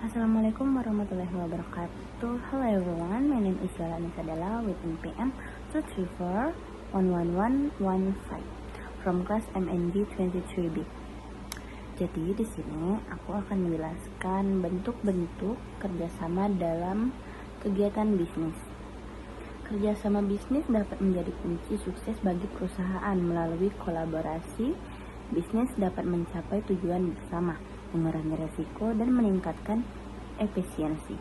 Assalamualaikum warahmatullahi wabarakatuh. Hello everyone, my name is Yola Nisadala with NPM 234-11115 from class MNG 23B. Jadi di sini aku akan menjelaskan bentuk-bentuk kerjasama dalam kegiatan bisnis. Kerjasama bisnis dapat menjadi kunci sukses bagi perusahaan. Melalui kolaborasi, bisnis dapat mencapai tujuan bersama, mengurangi resiko, dan meningkatkan efisiensi.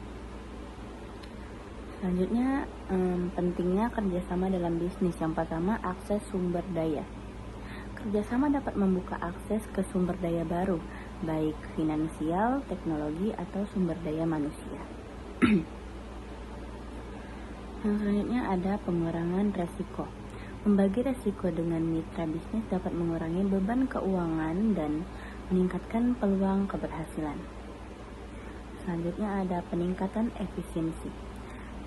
Selanjutnya, pentingnya kerjasama dalam bisnis. Yang pertama, akses sumber daya. Kerjasama dapat membuka akses ke sumber daya baru, baik finansial, teknologi, atau sumber daya manusia. Yang selanjutnya ada pengurangan resiko. Membagi resiko dengan mitra bisnis dapat mengurangi beban keuangan dan meningkatkan peluang keberhasilan. Selanjutnya ada peningkatan efisiensi.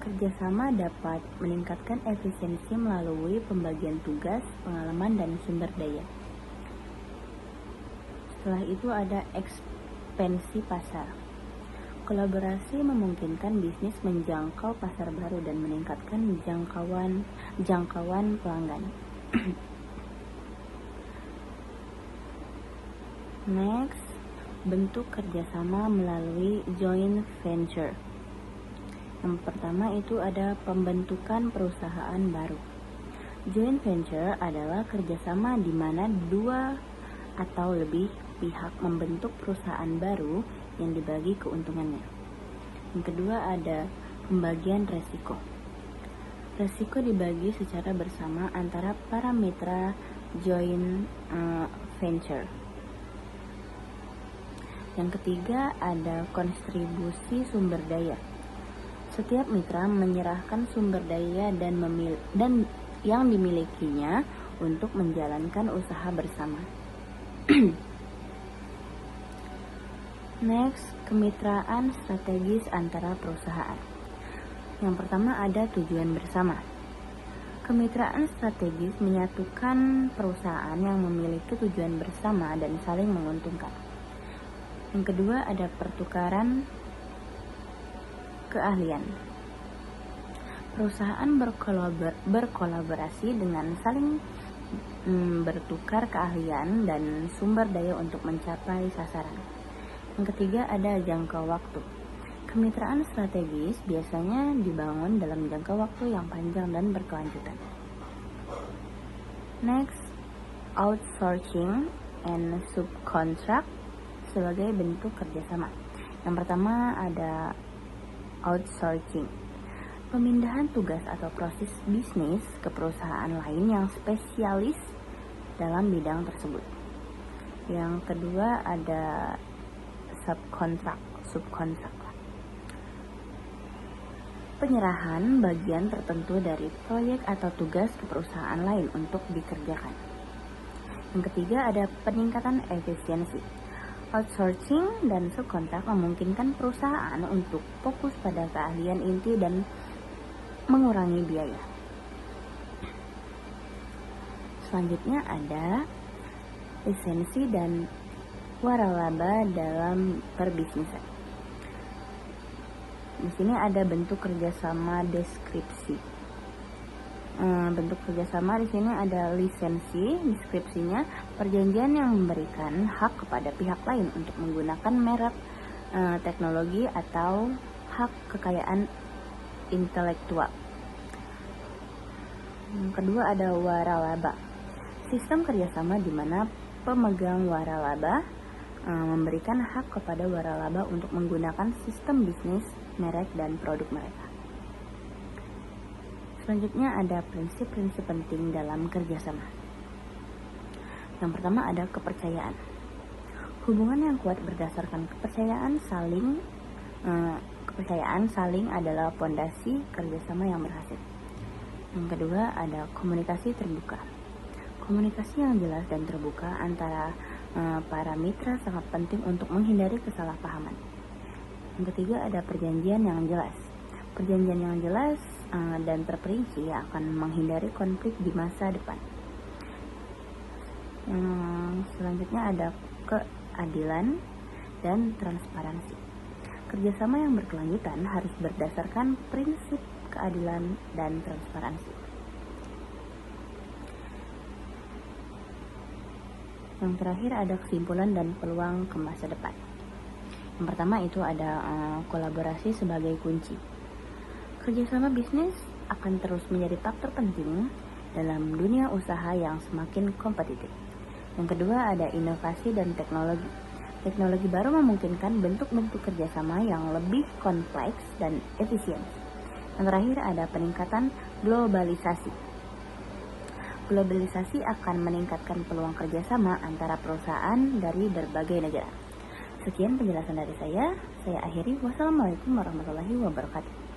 Kerjasama dapat meningkatkan efisiensi melalui pembagian tugas, pengalaman, dan sumber daya. Setelah itu ada ekspansi pasar. Kolaborasi memungkinkan bisnis menjangkau pasar baru dan meningkatkan jangkauan pelanggan. Next, bentuk kerjasama melalui joint venture. Yang pertama itu ada pembentukan perusahaan baru. Joint venture adalah kerjasama di mana dua atau lebih pihak membentuk perusahaan baru yang dibagi keuntungannya. Yang kedua ada pembagian resiko. Resiko dibagi secara bersama antara para mitra joint venture. Yang ketiga ada kontribusi sumber daya. Setiap mitra menyerahkan sumber daya dan yang dimilikinya untuk menjalankan usaha bersama. Next, kemitraan strategis antara perusahaan. Yang pertama ada tujuan bersama. Kemitraan strategis menyatukan perusahaan yang memiliki tujuan bersama dan saling menguntungkan. Yang kedua ada pertukaran keahlian. Perusahaan berkolaborasi dengan saling bertukar keahlian dan sumber daya untuk mencapai sasaran. Yang ketiga ada jangka waktu. Kemitraan strategis biasanya dibangun dalam jangka waktu yang panjang dan berkelanjutan. Next, outsourcing and subcontract sebagai bentuk kerjasama. Yang pertama ada outsourcing. Pemindahan tugas atau proses bisnis ke perusahaan lain yang spesialis dalam bidang tersebut. Yang kedua ada subkontrak. Penyerahan bagian tertentu dari proyek atau tugas ke perusahaan lain untuk dikerjakan. Yang ketiga ada peningkatan efisiensi. Outsourcing dan subkontrak memungkinkan perusahaan untuk fokus pada keahlian inti dan mengurangi biaya. Selanjutnya ada lisensi dan waralaba dalam perbisnisan. Di sini ada bentuk kerjasama deskripsi. Bentuk kerjasama di sini ada lisensi, deskripsinya perjanjian yang memberikan hak kepada pihak lain untuk menggunakan merek, teknologi atau hak kekayaan intelektual. Yang kedua ada waralaba. Sistem kerjasama di mana pemegang waralaba memberikan hak kepada waralaba untuk menggunakan sistem bisnis, merek, dan produk mereka. Selanjutnya ada prinsip-prinsip penting dalam kerjasama. Yang pertama ada kepercayaan. Hubungan yang kuat berdasarkan kepercayaan saling adalah fondasi kerjasama yang berhasil. Yang kedua ada komunikasi terbuka. Komunikasi yang jelas dan terbuka antara para mitra sangat penting untuk menghindari kesalahpahaman. Yang ketiga ada perjanjian yang jelas. Perjanjian yang jelas dan terperinci akan menghindari konflik di masa depan. Selanjutnya ada keadilan dan transparansi. Kerjasama yang berkelanjutan harus berdasarkan prinsip keadilan dan transparansi. Yang terakhir ada kesimpulan dan peluang ke masa depan. Yang pertama itu ada kolaborasi sebagai kunci. Kerjasama bisnis akan terus menjadi faktor penting dalam dunia usaha yang semakin kompetitif. Yang kedua ada inovasi dan teknologi. Teknologi baru memungkinkan bentuk-bentuk kerjasama yang lebih kompleks dan efisien. Yang terakhir ada peningkatan globalisasi. Globalisasi akan meningkatkan peluang kerjasama antara perusahaan dari berbagai negara. Sekian penjelasan dari saya akhiri. Wassalamualaikum warahmatullahi wabarakatuh.